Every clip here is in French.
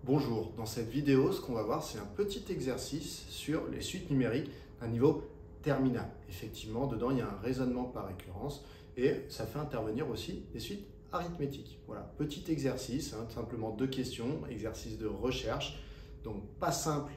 Bonjour, dans cette vidéo, ce qu'on va voir, c'est un petit exercice sur les suites numériques à niveau terminal. Effectivement, dedans, il y a un raisonnement par récurrence et ça fait intervenir aussi des suites arithmétiques. Voilà, petit exercice, simplement deux questions, exercice de recherche. Donc, pas simple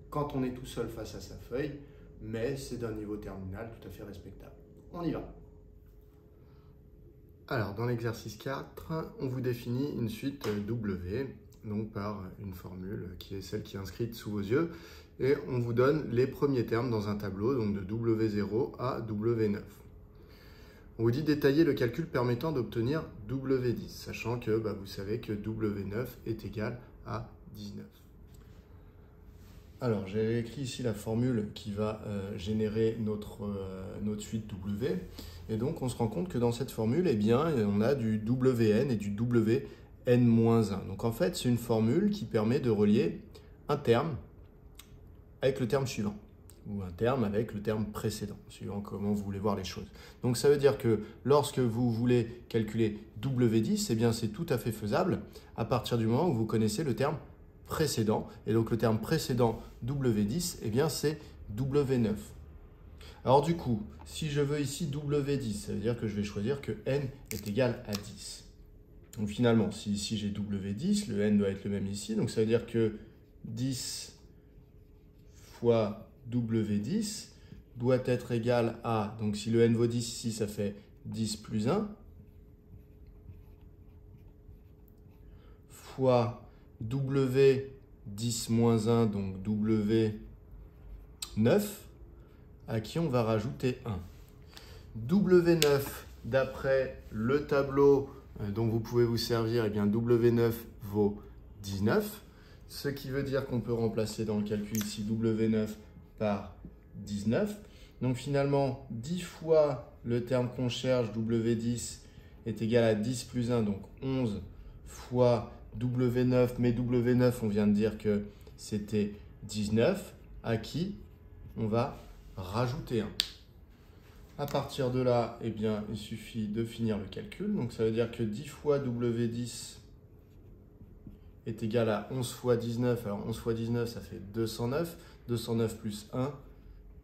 quand on est tout seul face à sa feuille, mais c'est d'un niveau terminal tout à fait respectable. On y va. Alors, dans l'exercice 4, on vous définit une suite W, donc par une formule qui est celle qui est inscrite sous vos yeux, et on vous donne les premiers termes dans un tableau, donc de W0 à W9. On vous dit d'étayer le calcul permettant d'obtenir W10, sachant que vous savez que W9 est égal à 19. Alors, j'ai écrit ici la formule qui va générer notre suite W. Et donc, on se rend compte que dans cette formule, eh bien, on a du Wn et du Wn-1. Donc, en fait, c'est une formule qui permet de relier un terme avec le terme suivant, ou un terme avec le terme précédent, suivant comment vous voulez voir les choses. Donc, ça veut dire que lorsque vous voulez calculer W10, eh bien, c'est tout à fait faisable à partir du moment où vous connaissez le terme précédent. Et donc, le terme précédent W10, eh bien, c'est W9. Alors du coup, si je veux ici W10, ça veut dire que je vais choisir que n est égal à 10. Donc finalement, si ici j'ai W10, le n doit être le même ici. Donc ça veut dire que 10 fois W10 doit être égal à, donc si le n vaut 10 ici, ça fait 10 plus 1, fois W10 moins 1, donc W9, à qui on va rajouter 1. W9, d'après le tableau dont vous pouvez vous servir, eh bien W9 vaut 19, ce qui veut dire qu'on peut remplacer dans le calcul ici W9 par 19. Donc finalement, 10 fois le terme qu'on cherche, W10, est égal à 10 plus 1, donc 11 fois W9, mais W9, on vient de dire que c'était 19, à qui on va rajouter 1. À partir de là, eh bien, il suffit de finir le calcul. Donc, ça veut dire que 10 fois W10 est égal à 11 fois 19. Alors, 11 fois 19, ça fait 209. 209 plus 1,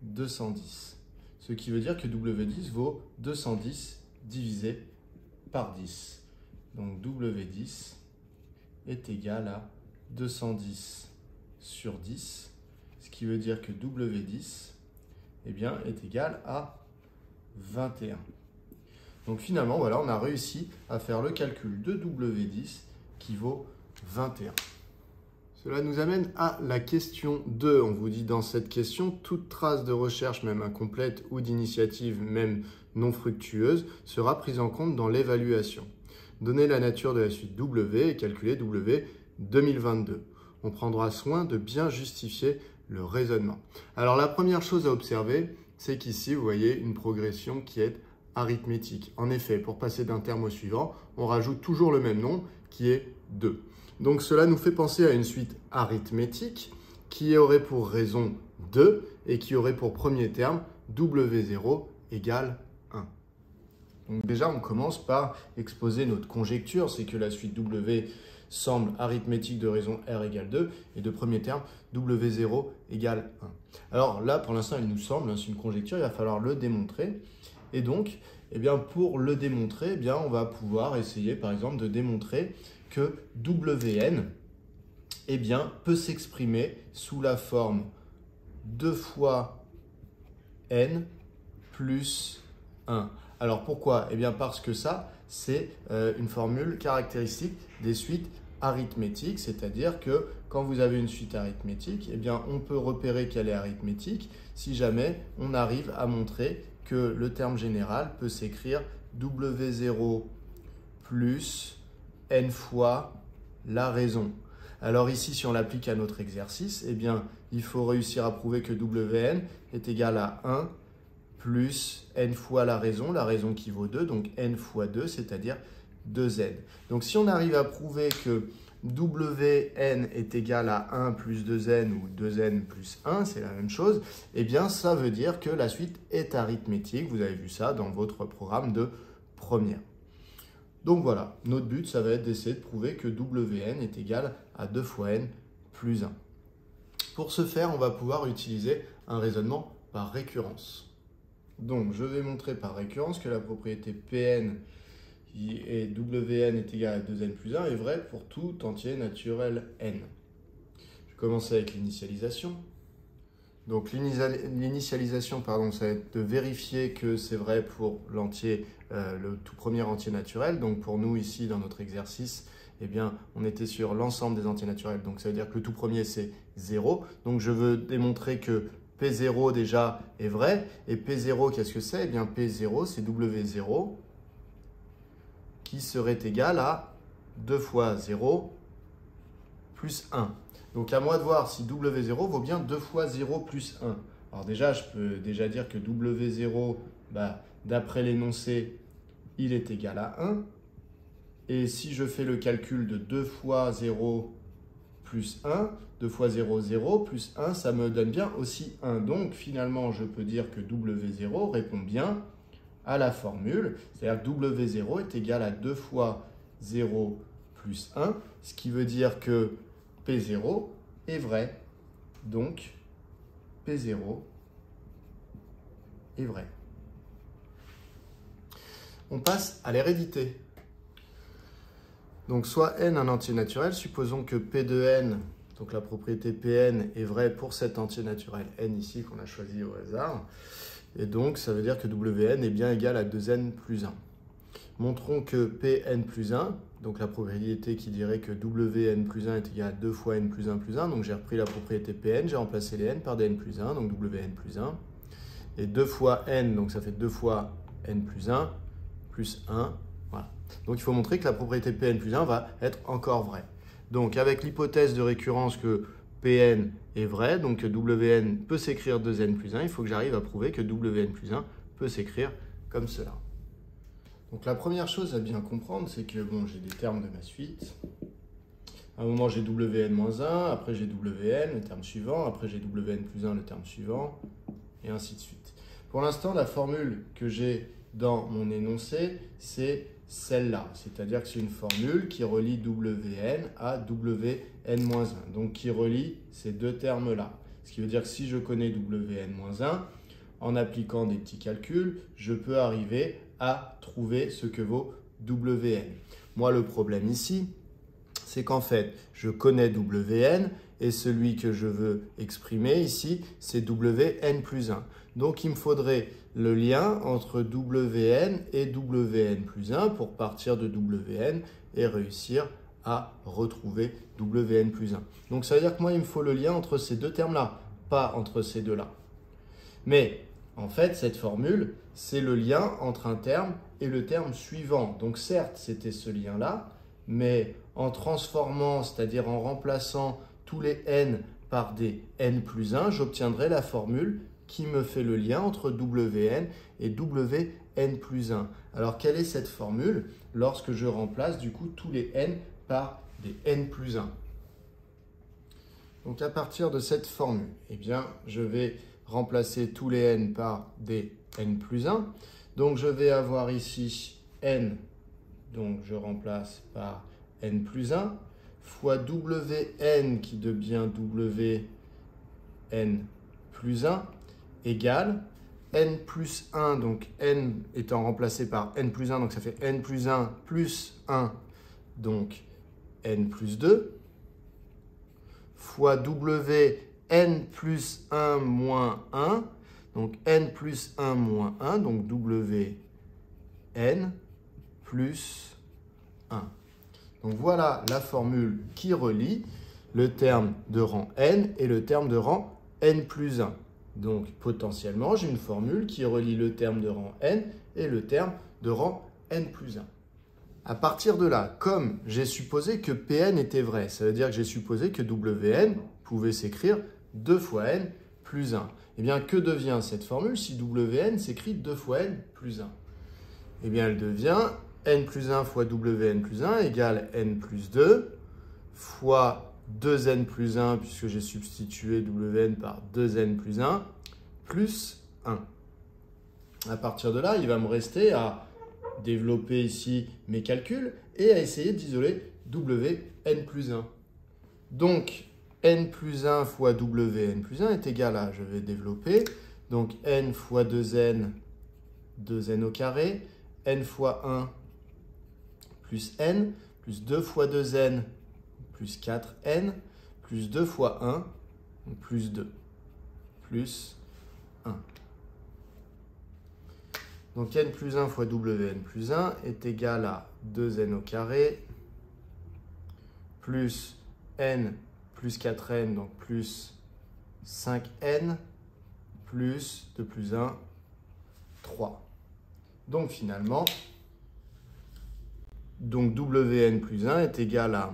210. Ce qui veut dire que W10 vaut 210 divisé par 10. Donc, W10 est égal à 210 sur 10. Ce qui veut dire que W10 eh bien, est égal à 21. Donc finalement, voilà, on a réussi à faire le calcul de W10 qui vaut 21. Cela nous amène à la question 2. On vous dit dans cette question, toute trace de recherche, même incomplète, ou d'initiative, même non fructueuse, sera prise en compte dans l'évaluation. Donnez la nature de la suite W et calculez W 2022. On prendra soin de bien justifier le raisonnement. Alors la première chose à observer, c'est qu'ici, vous voyez une progression qui est arithmétique. En effet, pour passer d'un terme au suivant, on rajoute toujours le même nom qui est 2. Donc cela nous fait penser à une suite arithmétique qui aurait pour raison 2 et qui aurait pour premier terme W0 égale 1. Donc déjà, on commence par exposer notre conjecture, c'est que la suite W semble arithmétique de raison R égale 2 et de premier terme W0 égale 1. Alors là, pour l'instant, il nous semble, c'est une conjecture, il va falloir le démontrer. Et donc, eh bien, pour le démontrer, eh bien, on va pouvoir essayer, par exemple, de démontrer que Wn eh bien, peut s'exprimer sous la forme 2 fois n plus 1. Alors pourquoi? Eh bien parce que ça, c'est une formule caractéristique des suites arithmétiques, c'est-à-dire que quand vous avez une suite arithmétique, eh bien on peut repérer qu'elle est arithmétique si jamais on arrive à montrer que le terme général peut s'écrire W0 plus n fois la raison. Alors ici, si on l'applique à notre exercice, eh bien il faut réussir à prouver que Wn est égal à 1 plus n fois la raison qui vaut 2, donc n fois 2, c'est-à-dire 2n. Donc si on arrive à prouver que Wn est égal à 1 plus 2n ou 2n plus 1, c'est la même chose, eh bien ça veut dire que la suite est arithmétique. Vous avez vu ça dans votre programme de première. Donc voilà, notre but, ça va être d'essayer de prouver que Wn est égal à 2 fois n plus 1. Pour ce faire, on va pouvoir utiliser un raisonnement par récurrence. Donc, je vais montrer par récurrence que la propriété Pn et Wn est égal à 2n plus 1 est vraie pour tout entier naturel n. Je vais commencer avec l'initialisation. Donc l'initialisation, ça va être de vérifier que c'est vrai pour l'entier, le tout premier entier naturel. Donc pour nous ici dans notre exercice, eh bien, on était sur l'ensemble des entiers naturels. Donc ça veut dire que le tout premier c'est 0. Donc je veux démontrer que P0 déjà est vrai. Et P0, qu'est-ce que c'est? Eh bien P0 c'est W0 qui serait égal à 2 fois 0 plus 1. Donc à moi de voir si W0 vaut bien 2 fois 0 plus 1. Alors déjà, je peux déjà dire que W0, d'après l'énoncé, il est égal à 1. Et si je fais le calcul de 2 fois 0 plus 1, 2 fois 0, 0, plus 1, ça me donne bien aussi 1. Donc finalement, je peux dire que W0 répond bien à la formule. C'est-à-dire que W0 est égal à 2 fois 0 plus 1, ce qui veut dire que P0 est vrai, donc P0 est vrai. On passe à l'hérédité. Donc soit n un entier naturel, supposons que P de n, donc la propriété Pn est vraie pour cet entier naturel n ici qu'on a choisi au hasard, et donc ça veut dire que Wn est bien égal à 2n plus 1. Montrons que Pn plus 1, donc la propriété qui dirait que Wn plus 1 est égal à 2 fois n plus 1 plus 1. Donc j'ai repris la propriété Pn, j'ai remplacé les n par des n plus 1, donc Wn plus 1. Et 2 fois n, donc ça fait 2 fois n plus 1, plus 1. Voilà. Donc il faut montrer que la propriété Pn plus 1 va être encore vraie. Donc avec l'hypothèse de récurrence que Pn est vrai, donc que Wn peut s'écrire 2n plus 1, il faut que j'arrive à prouver que Wn plus 1 peut s'écrire comme cela. Donc la première chose à bien comprendre, c'est que j'ai des termes de ma suite. À un moment, j'ai Wn moins 1, après j'ai Wn, le terme suivant, après j'ai Wn plus 1, le terme suivant, et ainsi de suite. Pour l'instant, la formule que j'ai dans mon énoncé, c'est celle-là. C'est-à-dire que c'est une formule qui relie Wn à Wn moins 1, donc qui relie ces deux termes-là. Ce qui veut dire que si je connais Wn moins 1, en appliquant des petits calculs, je peux arriver à trouver ce que vaut Wn. Moi, le problème ici, c'est qu'en fait, je connais Wn et celui que je veux exprimer ici, c'est Wn plus 1. Donc, il me faudrait le lien entre Wn et Wn plus 1 pour partir de Wn et réussir à retrouver Wn plus 1. Donc, ça veut dire que moi, il me faut le lien entre ces deux termes-là, pas entre ces deux-là. Mais en fait, cette formule, c'est le lien entre un terme et le terme suivant. Donc certes, c'était ce lien-là, mais en transformant, c'est-à-dire en remplaçant tous les n par des n plus 1, j'obtiendrai la formule qui me fait le lien entre Wn et Wn plus 1. Alors, quelle est cette formule lorsque je remplace du coup tous les n par des n plus 1? Donc, à partir de cette formule, eh bien, je vais remplacer tous les n par des n plus 1. Donc, je vais avoir ici n, donc je remplace par n plus 1, fois Wn qui devient Wn plus 1, égale n plus 1, donc n étant remplacé par n plus 1, donc ça fait n plus 1 plus 1, donc n plus 2, fois Wn plus 1 moins 1, donc n plus 1 moins 1, donc Wn plus 1. Donc voilà la formule qui relie le terme de rang n et le terme de rang n plus 1. Donc potentiellement, j'ai une formule qui relie le terme de rang n et le terme de rang n plus 1. À partir de là, comme j'ai supposé que Pn était vrai, ça veut dire que j'ai supposé que Wn pouvait s'écrire 2 fois n plus 1. Eh bien, que devient cette formule si Wn s'écrit 2 fois n plus 1? Eh bien, elle devient n plus 1 fois Wn plus 1 égale n plus 2 fois 2n plus 1, puisque j'ai substitué Wn par 2n plus 1, plus 1. À partir de là, il va me rester à développer ici mes calculs et à essayer d'isoler Wn plus 1. Donc, n plus 1 fois Wn plus 1 est égal à, je vais développer, donc n fois 2n, 2n au carré, n fois 1 plus n, plus 2 fois 2n, plus 4n, plus 2 fois 1, plus 2, plus 1. Donc n plus 1 fois Wn plus 1 est égal à 2n au carré, plus n plus 4n, donc plus 5n, plus 2 plus 1, 3. Donc finalement, Wn plus 1 est égal à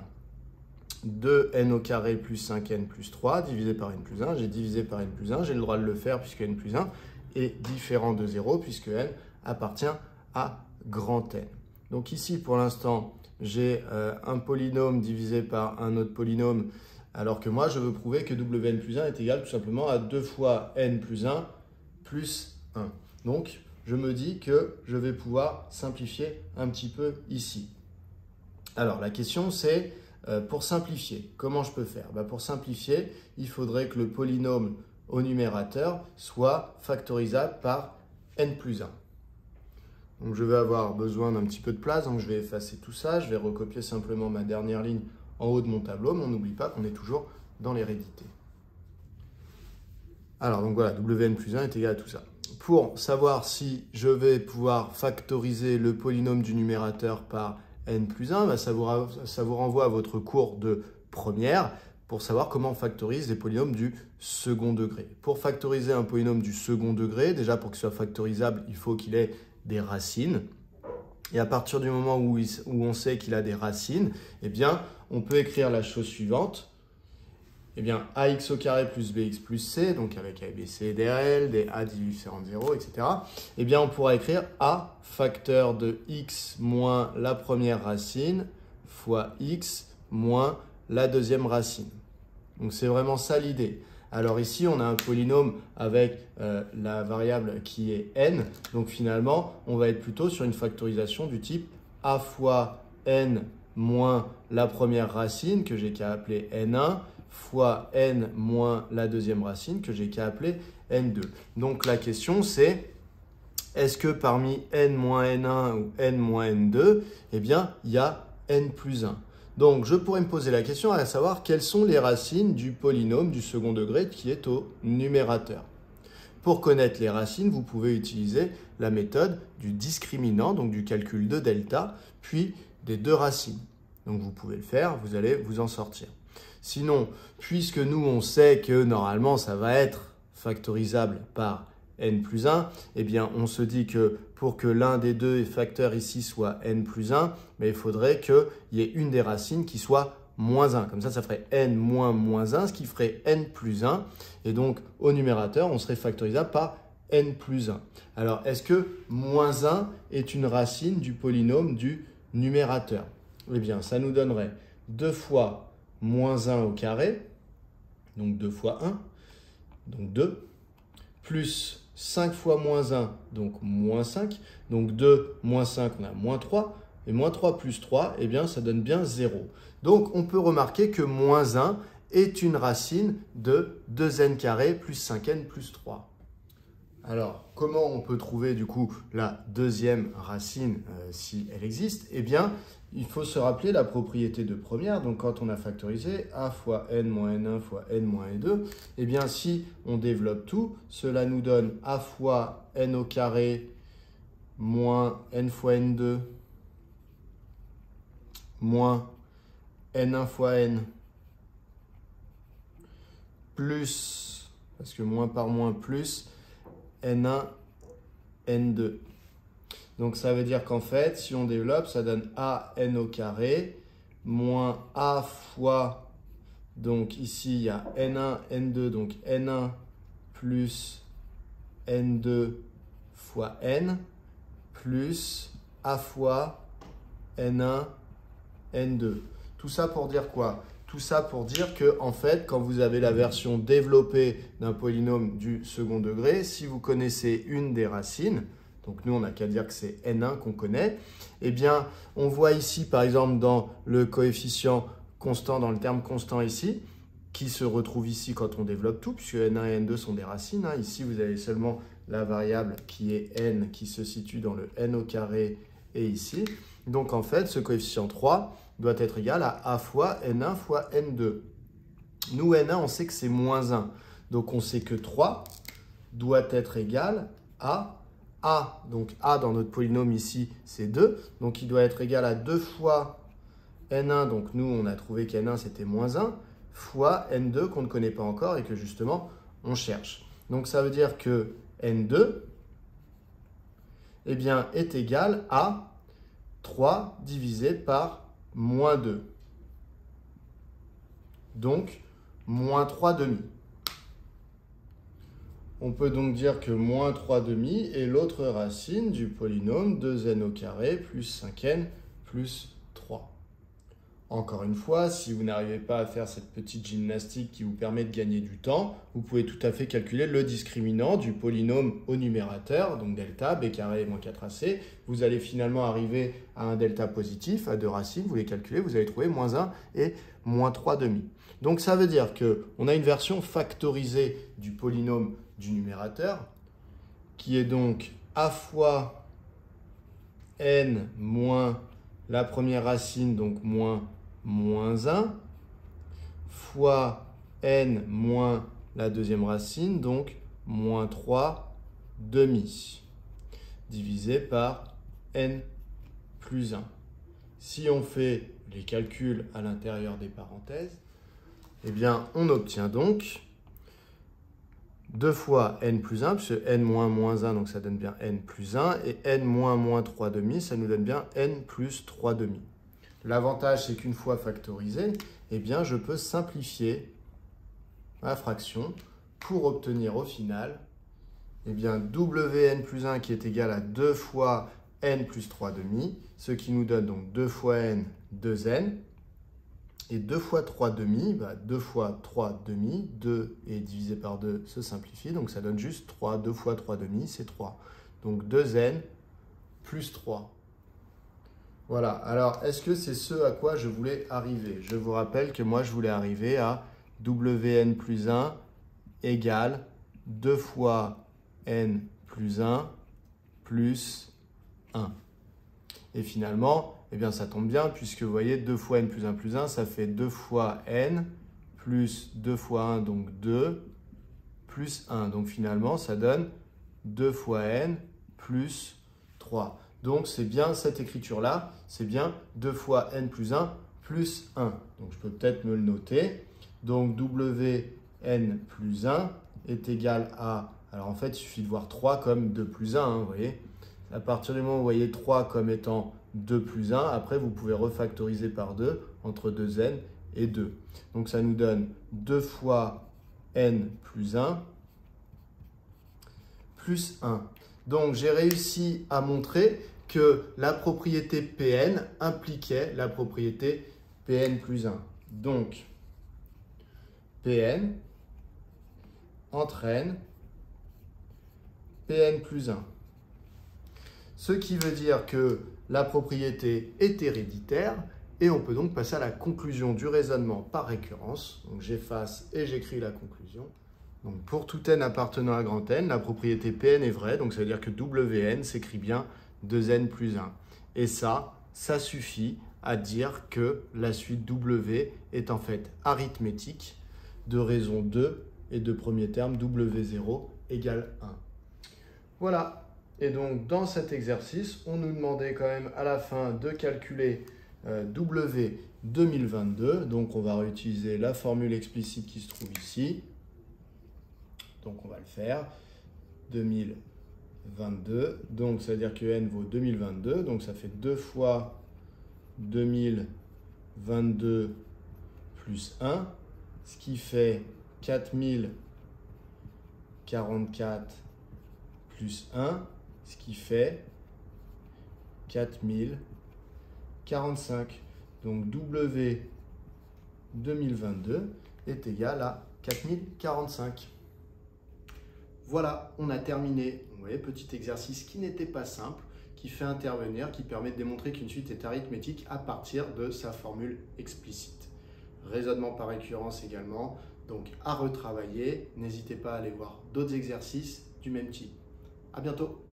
2n au carré plus 5n plus 3 divisé par n plus 1. J'ai divisé par n plus 1, j'ai le droit de le faire puisque n plus 1 est différent de 0 puisque n appartient à grand N. Donc ici, pour l'instant, j'ai un polynôme divisé par un autre polynôme, alors que moi, je veux prouver que Wn plus 1 est égal tout simplement à 2 fois n plus 1 plus 1. Donc, je me dis que je vais pouvoir simplifier un petit peu ici. Alors, la question, c'est pour simplifier, comment je peux faire? Pour simplifier, il faudrait que le polynôme au numérateur soit factorisable par n plus 1. Donc, je vais avoir besoin d'un petit peu de place, donc je vais effacer tout ça. Je vais recopier simplement ma dernière ligne en haut de mon tableau, mais on n'oublie pas qu'on est toujours dans l'hérédité. Alors, donc voilà, Wn plus 1 est égal à tout ça. Pour savoir si je vais pouvoir factoriser le polynôme du numérateur par n plus 1, ça vous renvoie à votre cours de première pour savoir comment on factorise les polynômes du second degré. Pour factoriser un polynôme du second degré, déjà pour qu'il soit factorisable, il faut qu'il ait des racines. Et à partir du moment où on sait qu'il a des racines, eh bien, on peut écrire la chose suivante. Eh bien, ax au carré plus bx plus c, donc avec a, b, c et des réels, des a différents de 0, etc. Eh bien, on pourra écrire a facteur de x moins la première racine fois x moins la deuxième racine. Donc, c'est vraiment ça l'idée. Alors ici, on a un polynôme avec la variable qui est n. Donc finalement, on va être plutôt sur une factorisation du type a fois n moins la première racine, que j'ai qu'à appeler n1, fois n moins la deuxième racine, que j'ai qu'à appeler n2. Donc la question, c'est est-ce que parmi n moins n1 ou n moins n2, eh bien, il y a n plus 1. Donc, je pourrais me poser la question à savoir quelles sont les racines du polynôme du second degré qui est au numérateur. Pour connaître les racines, vous pouvez utiliser la méthode du discriminant, donc du calcul de delta, puis des deux racines. Donc, vous pouvez le faire, vous allez vous en sortir. Sinon, puisque nous, on sait que normalement, ça va être factorisable par n plus 1, eh bien, on se dit que pour que l'un des deux facteurs ici soit n plus 1, mais il faudrait qu'il y ait une des racines qui soit moins 1. Comme ça ferait n moins moins 1, ce qui ferait n plus 1. Et donc, au numérateur, on serait factorisable par n plus 1. Alors, est-ce que moins 1 est une racine du polynôme du numérateur? Eh bien, ça nous donnerait 2 fois moins 1 au carré, donc 2 fois 1, donc 2, plus 5 fois moins 1, donc moins 5. Donc 2 moins 5, on a moins 3. Et moins 3 plus 3, eh bien, ça donne bien 0. Donc, on peut remarquer que moins 1 est une racine de 2n carré plus 5n plus 3. Alors, comment on peut trouver du coup la deuxième racine si elle existe? Eh bien, il faut se rappeler la propriété de première. Donc, quand on a factorisé a fois n moins n1 fois n moins n2, eh bien, si on développe tout, cela nous donne a fois n au carré moins n fois n2 moins n1 fois n plus, parce que moins par moins plus, n1, n2. Donc, ça veut dire qu'en fait, si on développe, ça donne a n au carré moins a fois, donc ici, il y a n1, n2, donc n1 plus n2 fois n plus a fois n1, n2. Tout ça pour dire quoi? Tout ça pour dire que, en fait, quand vous avez la version développée d'un polynôme du second degré, si vous connaissez une des racines, Donc nous, on n'a qu'à dire que c'est N1 qu'on connaît. Eh bien, on voit ici, par exemple, dans le coefficient constant, dans le terme constant ici, qui se retrouve ici quand on développe tout, puisque N1 et N2 sont des racines. Ici, vous avez seulement la variable qui est N, qui se situe dans le N au carré, et ici. Donc, en fait, ce coefficient 3 doit être égal à A fois N1 fois N2. Nous, N1, on sait que c'est moins 1. Donc, on sait que 3 doit être égal à A. Donc, A dans notre polynôme ici, c'est 2. Donc, il doit être égal à 2 fois N1. Donc, nous, on a trouvé qu'N1, c'était moins 1, fois N2 qu'on ne connaît pas encore et que, justement, on cherche. Donc, ça veut dire que N2 eh bien, est égal à 3 divisé par moins 2. Donc, moins 3 demi. On peut donc dire que moins 3 demi est l'autre racine du polynôme 2n au carré plus 5n plus 3. Encore une fois, si vous n'arrivez pas à faire cette petite gymnastique qui vous permet de gagner du temps, vous pouvez tout à fait calculer le discriminant du polynôme au numérateur, donc delta, b carré moins 4ac. Vous allez finalement arriver à un delta positif, à deux racines, vous les calculez, vous allez trouver moins 1 et moins 3 demi. Donc ça veut dire qu'on a une version factorisée du polynôme du numérateur, qui est donc a fois n moins la première racine, donc moins 1, fois n moins la deuxième racine, donc moins 3 demi, divisé par n plus 1. Si on fait les calculs à l'intérieur des parenthèses, eh bien, on obtient donc 2 fois n plus 1, puisque n moins moins 1, donc ça donne bien n plus 1, et n moins moins 3 demi, ça nous donne bien n plus 3 demi. L'avantage, c'est qu'une fois factorisé, eh bien, je peux simplifier ma fraction pour obtenir au final eh bien, Wn plus 1 qui est égal à 2 fois n plus 3 demi, ce qui nous donne donc 2 fois n, 2n. Et 2 fois 3 demi, 2 fois 3 demi, 2 est divisé par 2 se simplifie, donc ça donne juste 3. 2 fois 3 demi, c'est 3. Donc 2n plus 3. Voilà, alors est-ce que c'est ce à quoi je voulais arriver? Je vous rappelle que moi je voulais arriver à Wn plus 1 égale 2 fois n plus 1 plus 1. Et finalement, eh bien, ça tombe bien puisque vous voyez 2 fois n plus 1, ça fait 2 fois n plus 2 fois 1, donc 2, plus 1. Donc finalement, ça donne 2 fois n plus 3. Donc c'est bien cette écriture-là, c'est bien 2 fois n plus 1 plus 1. Donc je peux peut-être me le noter. Donc Wn plus 1 est égal à... Alors en fait, il suffit de voir 3 comme 2 plus 1, vous voyez. À partir du moment où vous voyez 3 comme étant 2 plus 1, après vous pouvez refactoriser par 2 entre 2n et 2. Donc ça nous donne 2 fois n plus 1 plus 1. Donc j'ai réussi à montrer que la propriété Pn impliquait la propriété Pn plus 1. Donc Pn entraîne Pn plus 1. Ce qui veut dire que la propriété est héréditaire et on peut donc passer à la conclusion du raisonnement par récurrence. Donc j'efface et j'écris la conclusion. Donc pour tout n appartenant à grand N, la propriété Pn est vraie, donc ça veut dire que Wn s'écrit bien 2n plus 1. Et ça suffit à dire que la suite W est en fait arithmétique de raison 2 et de premier terme W0 égale 1. Voilà. Et donc, dans cet exercice, on nous demandait quand même à la fin de calculer W 2022. Donc, on va réutiliser la formule explicite qui se trouve ici. Donc, on va le faire. 2022. Donc, ça veut dire que n vaut 2022. Donc, ça fait 2 fois 2022 plus 1, ce qui fait 4044 plus 1, ce qui fait 4045. Donc W 2022 est égal à 4045. Voilà, on a terminé. Vous voyez, petit exercice qui n'était pas simple, qui fait intervenir, qui permet de démontrer qu'une suite est arithmétique à partir de sa formule explicite. Raisonnement par récurrence également, donc à retravailler. N'hésitez pas à aller voir d'autres exercices du même type. À bientôt.